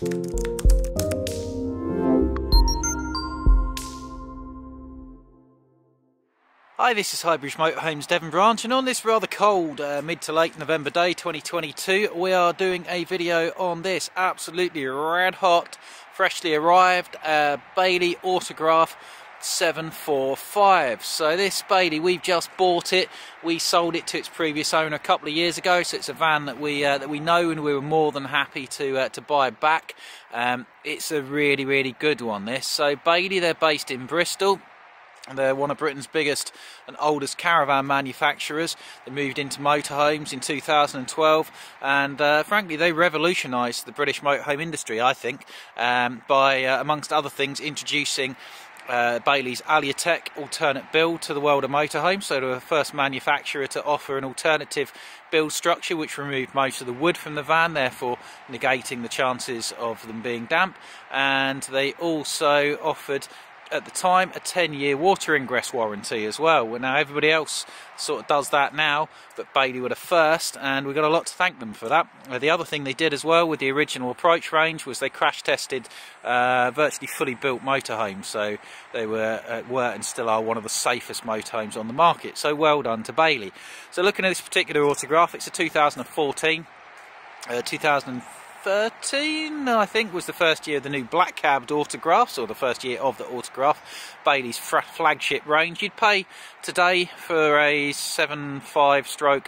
Hi, this is Highbridge Motorhomes Devon branch, and on this rather cold mid to late November day 2022 we are doing a video on this absolutely red hot, freshly arrived Bailey Autograph 745. So this Bailey, we've just bought it. We sold it to its previous owner a couple of years ago, so it's a van that we know, and we were more than happy to buy back. It's a really good one, this. So Bailey, they're based in Bristol. They're one of Britain's biggest and oldest caravan manufacturers. They moved into motorhomes in 2012, and frankly they revolutionised the British motorhome industry, I think, by amongst other things introducing Bailey's Aliatech alternate build to the world of motorhomes. So they were the first manufacturer to offer an alternative build structure which removed most of the wood from the van, therefore negating the chances of them being damp. And they also offered, at the time, a 10-year water ingress warranty as well. Well, now everybody else sort of does that now, but Bailey were the first, and we've got a lot to thank them for that. The other thing they did as well with the original approach range was they crash tested virtually fully built motorhomes, so they were and still are one of the safest motorhomes on the market. So well done to Bailey. So looking at this particular autograph, it's a 2014, 2013 I think was the first year of the new black cabbed autographs, or the first year of the autograph, Bailey's flagship range. You'd pay today for a 7.5/4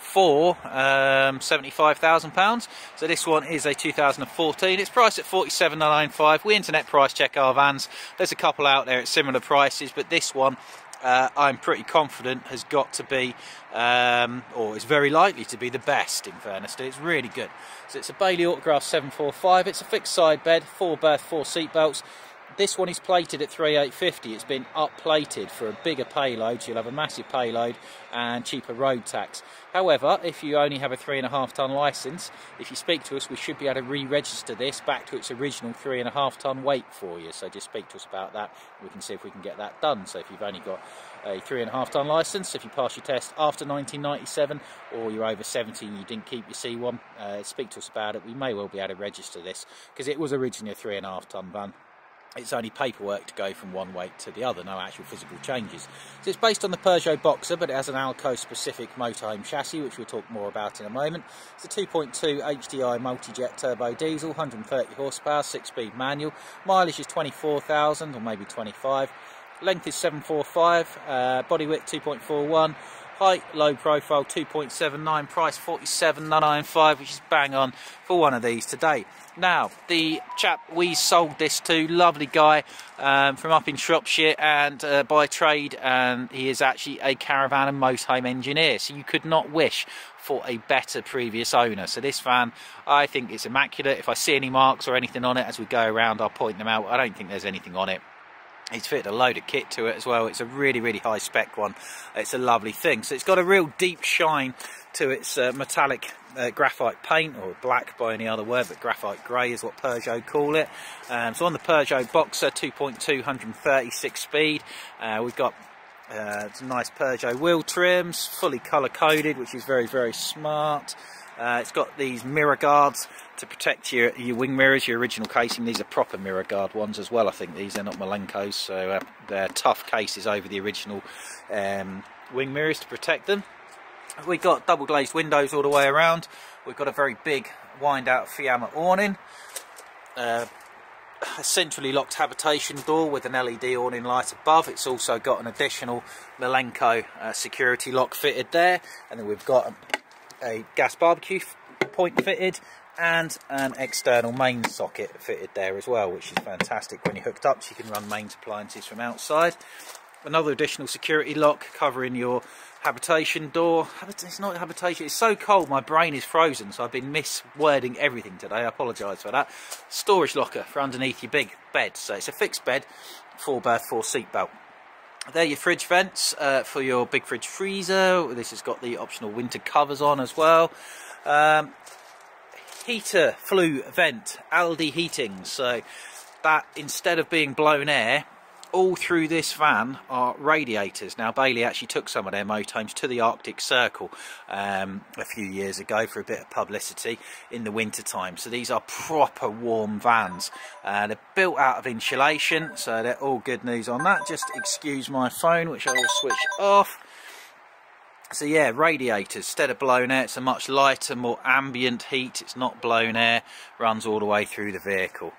£75,000. So this one is a 2014. It's priced at $47,995. We internet price check our vans. There's a couple out there at similar prices, but this one I'm pretty confident has got to be, or is very likely to be, the best, in fairness to it. It's really good. So it's a Bailey Autograph 745. It's a fixed side bed, 4 berth, 4 seat belts. This one is plated at 3850. It's been up plated for a bigger payload, so you'll have a massive payload and cheaper road tax. However, if you only have a 3.5 tonne licence, if you speak to us, we should be able to re-register this back to its original 3.5 tonne weight for you. So just speak to us about that. We can see if we can get that done. So if you've only got a 3.5 tonne licence, if you pass your test after 1997, or you're over 70 and you didn't keep your C1, speak to us about it. We may well be able to register this, because it was originally a 3.5 tonne van. It's only paperwork to go from one weight to the other, no actual physical changes. So it's based on the Peugeot Boxer, but it has an Alco-specific motorhome chassis, which we'll talk more about in a moment. It's a 2.2 HDI multi-jet turbo diesel, 130 horsepower, 6-speed manual. Mileage is 24,000, or maybe 25. Length is 745, body width 2.41. Height, low profile 2.79, price 47,995, which is bang on for one of these today. Now, the chap we sold this to, lovely guy from up in Shropshire, and by trade, and he is actually a caravan and motorhome engineer, so you could not wish for a better previous owner. So this van, I think it's immaculate. If I see any marks or anything on it as we go around, I'll point them out. I don't think there's anything on it. It's fitted a load of kit to it as well. It's a really high spec one. It's a lovely thing. So it's got a real deep shine to its metallic graphite paint, or black by any other word, but graphite grey is what Peugeot call it. So on the Peugeot Boxer 2.2, 136 speed, we've got some nice Peugeot wheel trims, fully colour coded, which is very smart. It's got these mirror guards to protect your wing mirrors, your original casing. These are proper mirror guard ones as well, I think. These are not Malenkos, so they're tough cases over the original wing mirrors to protect them. We've got double glazed windows all the way around. We've got a very big wind out Fiamma awning, a centrally locked habitation door with an LED awning light above. It's also got an additional Malenko security lock fitted there, and then we've got a gas barbecue point fitted and an external mains socket fitted there as well, which is fantastic when you're hooked up, so you can run mains appliances from outside. Another additional security lock covering your habitation door. It's not habitation, it's so cold my brain is frozen, so I've been miswording everything today, I apologise for that. Storage locker for underneath your big bed, so it's a fixed bed, 4 berth, 4 seat belt. There are your fridge vents for your big fridge freezer. This has got the optional winter covers on as well. Heater flue vent, Aldi heating, so that instead of being blown air, all through this van are radiators. Now Bailey actually took some of their motorhomes to the Arctic Circle a few years ago for a bit of publicity in the winter time. So these are proper warm vans. They're built out of insulation, so they're all good news on that. Just excuse my phone, which I will switch off. So yeah, radiators, instead of blown air, it's a much lighter, more ambient heat. It's not blown air, runs all the way through the vehicle.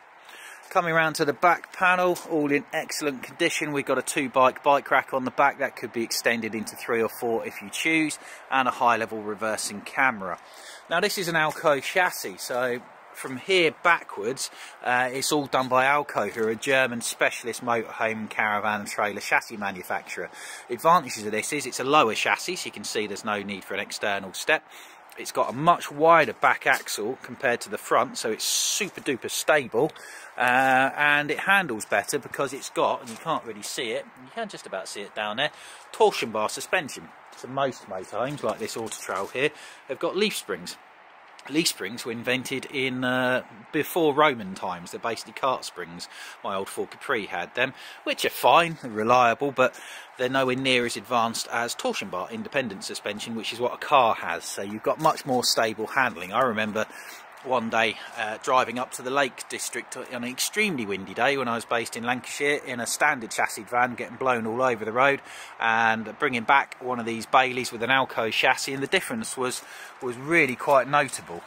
Coming around to the back panel, all in excellent condition. We've got a 2-bike rack on the back that could be extended into 3 or 4 if you choose, and a high-level reversing camera. Now this is an Alco chassis, so from here backwards, it's all done by Alco, who are a German specialist motorhome, caravan and trailer chassis manufacturer. The advantages of this is it's a lower chassis, so you can see there's no need for an external step. It's got a much wider back axle compared to the front, so it's super duper stable, and it handles better because it's got, and you can't really see it, you can just about see it down there, torsion bar suspension. So most motorhomes like this Auto Trail here have got leaf springs. Leaf springs were invented in before Roman times. They're basically cart springs. My old Ford Capri had them, which are fine, they're reliable, but they're nowhere near as advanced as torsion bar independent suspension, which is what a car has. So you've got much more stable handling. I remember one day driving up to the Lake District on an extremely windy day when I was based in Lancashire in a standard chassis van, getting blown all over the road, and bringing back one of these Baileys with an Alco chassis, and the difference was really quite notable,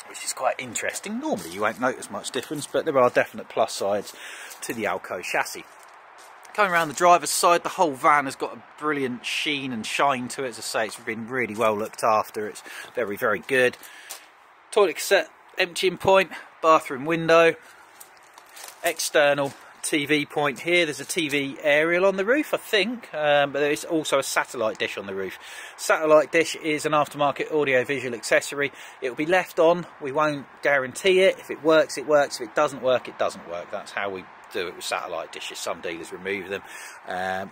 which is quite interesting. Normally you won't notice much difference, but there are definite plus sides to the Alco chassis. Coming around the driver's side, the whole van has got a brilliant sheen and shine to it. As I say, it's been really well looked after. It's very, very good. Toilet cassette emptying point, bathroom window, external TV point here. There's a TV aerial on the roof, I think, but there is also a satellite dish on the roof. Satellite dish is an aftermarket audio-visual accessory. It will be left on. We won't guarantee it. If it works, it works. If it doesn't work, it doesn't work. That's how we do it with satellite dishes. Some dealers remove them,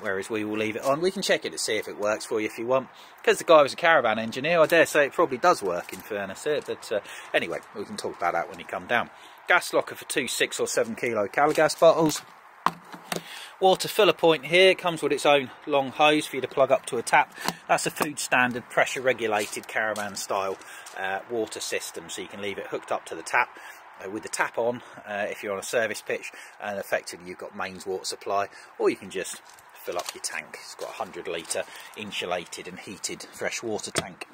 whereas we will leave it on. We can check it to see if it works for you if you want. Because the guy was a caravan engineer, I dare say it probably does work, in fairness here, but anyway, we can talk about that when you come down. Gas locker for 2 6 or 7 kilo Caligas bottles. Water filler point here, comes with its own long hose for you to plug up to a tap. That's a food standard pressure regulated caravan style water system, so you can leave it hooked up to the tap with the tap on if you're on a service pitch, and effectively you've got mains water supply, or you can just fill up your tank. It's got a 100 litre insulated and heated fresh water tank.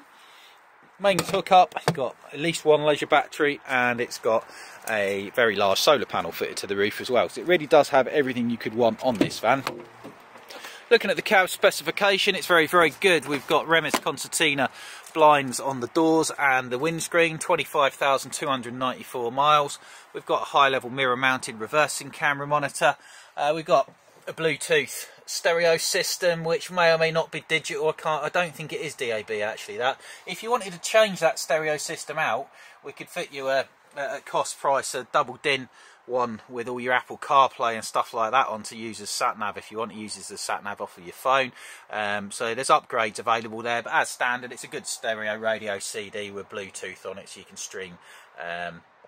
Mains hookup, it's got at least one leisure battery, and it's got a very large solar panel fitted to the roof as well. So it really does have everything you could want on this van. Looking at the cab specification, it's very, very good. We've got Remis Concertina blinds on the doors and the windscreen, 25,294 miles. We've got a high-level mirror-mounted reversing camera monitor. We've got a Bluetooth stereo system, which may or may not be digital. I don't think it is DAB actually. That if you wanted to change that stereo system out, we could fit you a cost price, a double DIN one with all your Apple CarPlay and stuff like that on to use as sat-nav if you want to use it as a sat-nav off of your phone. So there's upgrades available there, but as standard it's a good stereo radio CD with Bluetooth on it, so you can stream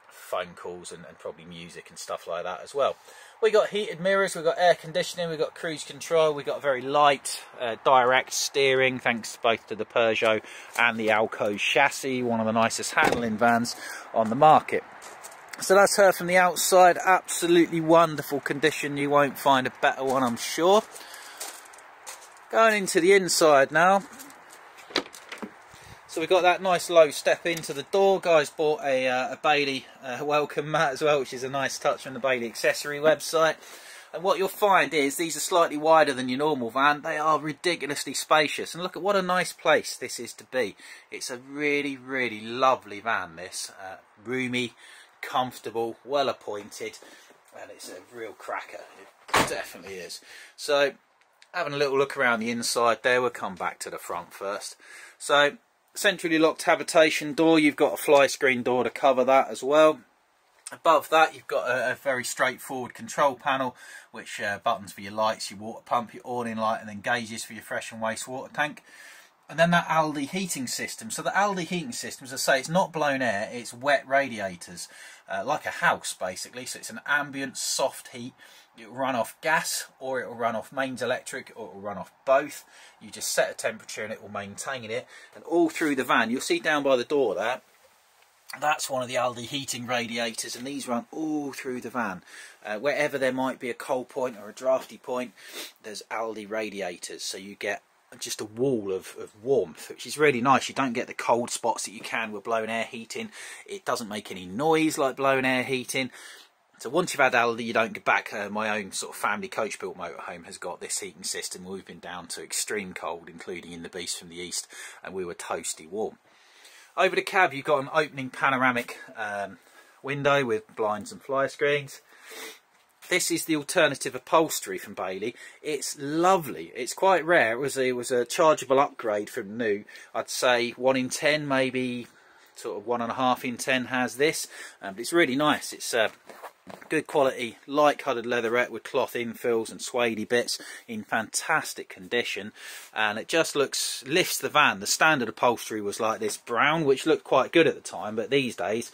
phone calls and probably music and stuff like that as well. We got heated mirrors, we've got air conditioning, we've got cruise control, we've got a very light direct steering thanks both to the Peugeot and the Alco chassis, one of the nicest handling vans on the market. So that's her from the outside, absolutely wonderful condition, you won't find a better one I'm sure. Going into the inside now. So we've got that nice low step into the door. Guys bought a Bailey welcome mat as well, which is a nice touch from the Bailey accessory website. And what you'll find is these are slightly wider than your normal van. They are ridiculously spacious. And look at what a nice place this is to be. It's a really, really lovely van, this. Roomy, comfortable, well appointed, and it's a real cracker. It definitely is. So having a little look around the inside there, we'll come back to the front first. So centrally locked habitation door, you've got a fly screen door to cover that as well. Above that you've got a very straightforward control panel, which buttons for your lights, your water pump, your awning light, and then gauges for your fresh and waste water tank. And then that Aldi heating system. So the Aldi heating system, as I say, it's not blown air, it's wet radiators, like a house basically. So it's an ambient soft heat. It'll run off gas, or it'll run off mains electric, or it'll run off both. You just set a temperature and it will maintain it. And all through the van, you'll see down by the door there, that's one of the Aldi heating radiators, and these run all through the van. Wherever there might be a cold point or a drafty point, there's Aldi radiators, so you get just a wall of warmth, which is really nice. You don't get the cold spots that you can with blown air heating. It doesn't make any noise like blown air heating. So once you've had Aldi, you don't get back. My own sort of family coach built motorhome has got this heating system. We've been down to extreme cold, including in the Beast from the East, and we were toasty warm. Over the cab, you've got an opening panoramic window with blinds and fly screens. This is the alternative upholstery from Bailey. It's lovely. It's quite rare. It was a chargeable upgrade from new. I'd say 1 in 10, maybe sort of 1.5 in 10 has this. But it's really nice. It's good quality, light coloured leatherette with cloth infills and suede bits in fantastic condition, and it just lifts the van. The standard upholstery was like this brown, which looked quite good at the time, but these days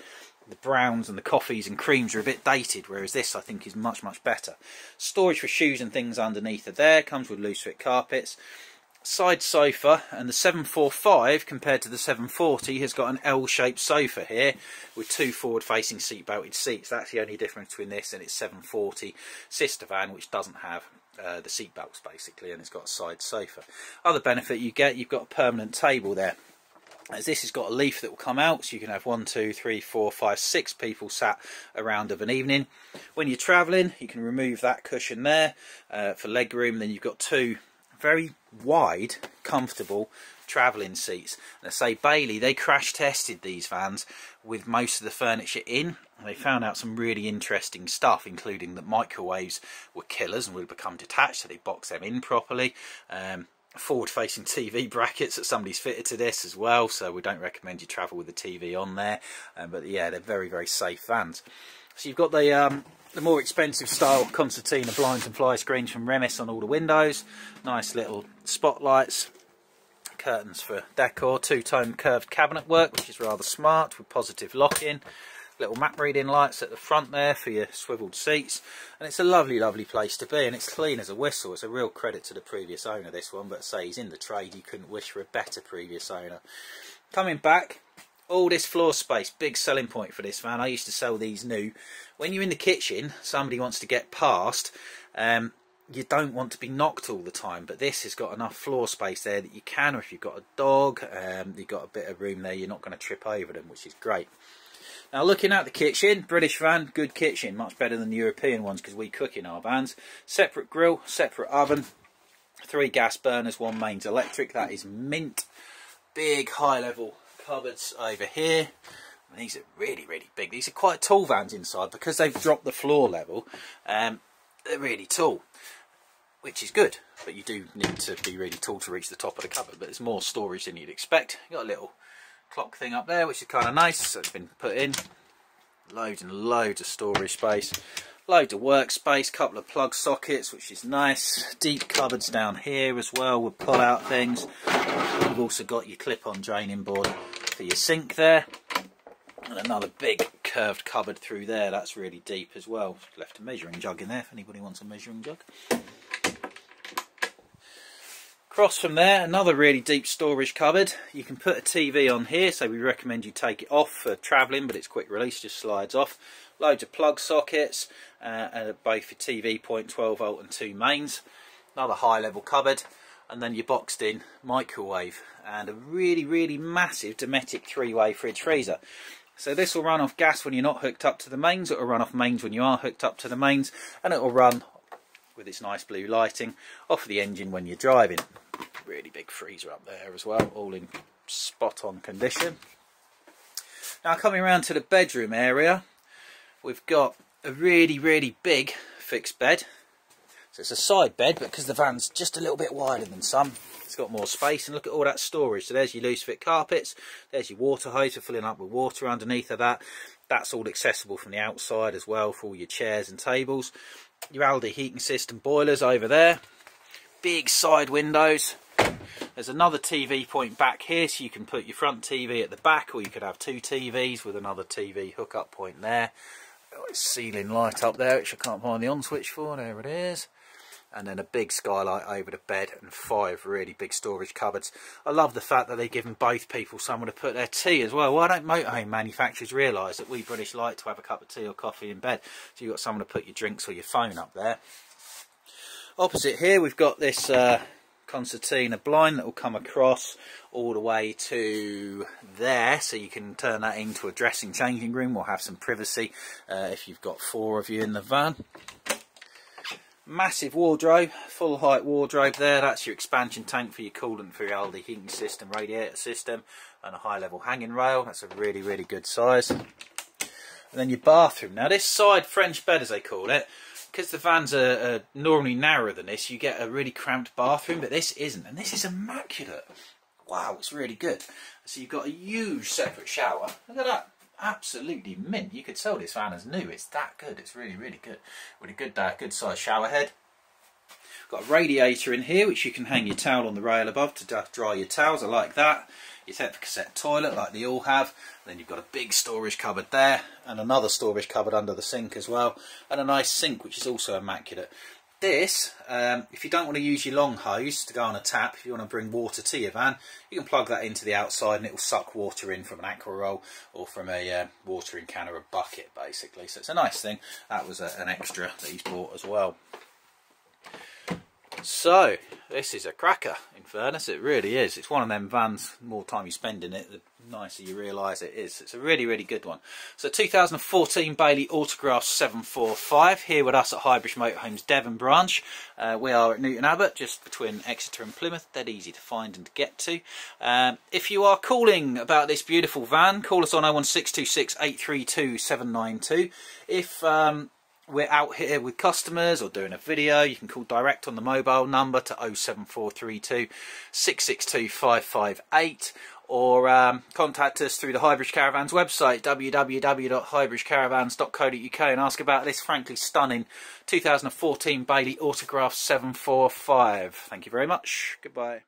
the browns and the coffees and creams are a bit dated, whereas this I think is much better. Storage for shoes and things underneath are there. Comes with loose fit carpets. Side sofa, and the 745 compared to the 740 has got an L-shaped sofa here with 2 forward-facing seat-belted seats. That's the only difference between this and its 740 sister van, which doesn't have the seat belts basically, and it's got a side sofa. Other benefit you get, you've got a permanent table there, as this has got a leaf that will come out, so you can have 1, 2, 3, 4, 5, 6 people sat around of an evening. When you're travelling, you can remove that cushion there for leg room. Then you've got 2 very wide, comfortable travelling seats. And I say Bailey, they crash tested these vans with most of the furniture in, and they found out some really interesting stuff, including that microwaves were killers and would become detached, so they box them in properly. Forward-facing TV brackets that somebody's fitted to this as well, so we don't recommend you travel with the TV on there. But yeah, they're very safe vans. So you've got the more expensive style concertina blinds and fly screens from Remis on all the windows. Nice little spotlights, curtains for decor, 2-tone curved cabinet work, which is rather smart with positive lock-in. Little map reading lights at the front there for your swiveled seats, and it's a lovely place to be, and it's clean as a whistle. It's a real credit to the previous owner, this one, but say he's in the trade, you couldn't wish for a better previous owner. Coming back, all this floor space, big selling point for this van. I used to sell these new. When you're in the kitchen, somebody wants to get past, you don't want to be knocked all the time, but this has got enough floor space there that you can, or if you've got a dog, you've got a bit of room there, you're not going to trip over them, which is great. Now looking at the kitchen, British van, good kitchen, much better than the European ones because we cook in our vans. Separate grill, separate oven, 3 gas burners, 1 mains electric, that is mint. Big high level cupboards over here. And these are really big. These are quite tall vans inside because they've dropped the floor level. They're really tall, which is good, but you do need to be really tall to reach the top of the cupboard, but there's more storage than you'd expect. You've got a little clock thing up there, which is kind of nice, so it's been put in. Loads and loads of storage space, loads of workspace, couple of plug sockets, which is nice. Deep cupboards down here as well with pull out things. You've also got your clip-on draining board for your sink there, and another big curved cupboard through there. That's really deep as well. Left a measuring jug in there if anybody wants a measuring jug. Across from there, another really deep storage cupboard. You can put a TV on here, so we recommend you take it off for travelling, but it's quick release, just slides off. Loads of plug sockets, both for TV, 0.12 volt and 2 mains. Another high level cupboard, and then your boxed in microwave, and a really massive Dometic 3-way fridge freezer. So this will run off gas when you're not hooked up to the mains, it will run off mains when you are hooked up to the mains, and it will run with its nice blue lighting off the engine when you're driving. Really big freezer up there as well, all in spot on condition. Now coming around to the bedroom area, we've got a really big fixed bed. So it's a side bed, but because the van's just a little bit wider than some, it's got more space. And look at all that storage. So there's your loose fit carpets, there's your water hose for filling up with water underneath of that. That's all accessible from the outside as well for all your chairs and tables. Your Aldi heating system boilers over there. Big side windows, There's another TV point back here, so you can put your front TV at the back, or you could have two TVs with another TV hookup point there. Got a ceiling light up there, which I can't find the on switch for. There it is. And then a big skylight over the bed and 5 really big storage cupboards. I love the fact that they've given both people somewhere to put their tea as well. Why don't motorhome manufacturers realise that we British like to have a cup of tea or coffee in bed? So you've got somewhere to put your drinks or your phone up there. Opposite here we've got this concertina blind that will come across all the way to there, so you can turn that into a dressing changing room or have some privacy if you've got 4 of you in the van. Massive wardrobe, full height wardrobe there. That's your expansion tank for your coolant for your Aldi heating system, radiator system, and a high level hanging rail. That's a really, really good size. And then your bathroom. Now this side French bed, as they call it, because the vans are normally narrower than this, you get a really cramped bathroom, but this isn't, and this is immaculate. Wow, it's really good. So you've got a huge separate shower. Look at that. Absolutely mint. You could sell this van as new. It's that good. It's really, really good. With a good size shower head. Got a radiator in here which you can hang your towel on the rail above to dry your towels. I like that. Your cassette toilet like they all have. Then you've got a big storage cupboard there and another storage cupboard under the sink as well, and a nice sink which is also immaculate. This, if you don't want to use your long hose to go on a tap, if you want to bring water to your van, you can plug that into the outside and it will suck water in from an aqua roll or from a watering can or a bucket basically. So it's a nice thing. That was an extra that he's bought as well. So this is a cracker, in fairness, it really is. It's one of them vans, the more time you spend in it, the nicer you realise it is. It's a really, really good one. So 2014 Bailey Autograph 745, here with us at Highbridge Motorhomes Devon branch. We are at Newton Abbot, just between Exeter and Plymouth, dead easy to find and to get to. If you are calling about this beautiful van, call us on 01626 832 792. If we're out here with customers or doing a video, you can call direct on the mobile number to 07432 662 558, or contact us through the Highbridge Caravans website, www.highbridgecaravans.co.uk, and ask about this frankly stunning 2014 Bailey Autograph 745. Thank you very much. Goodbye.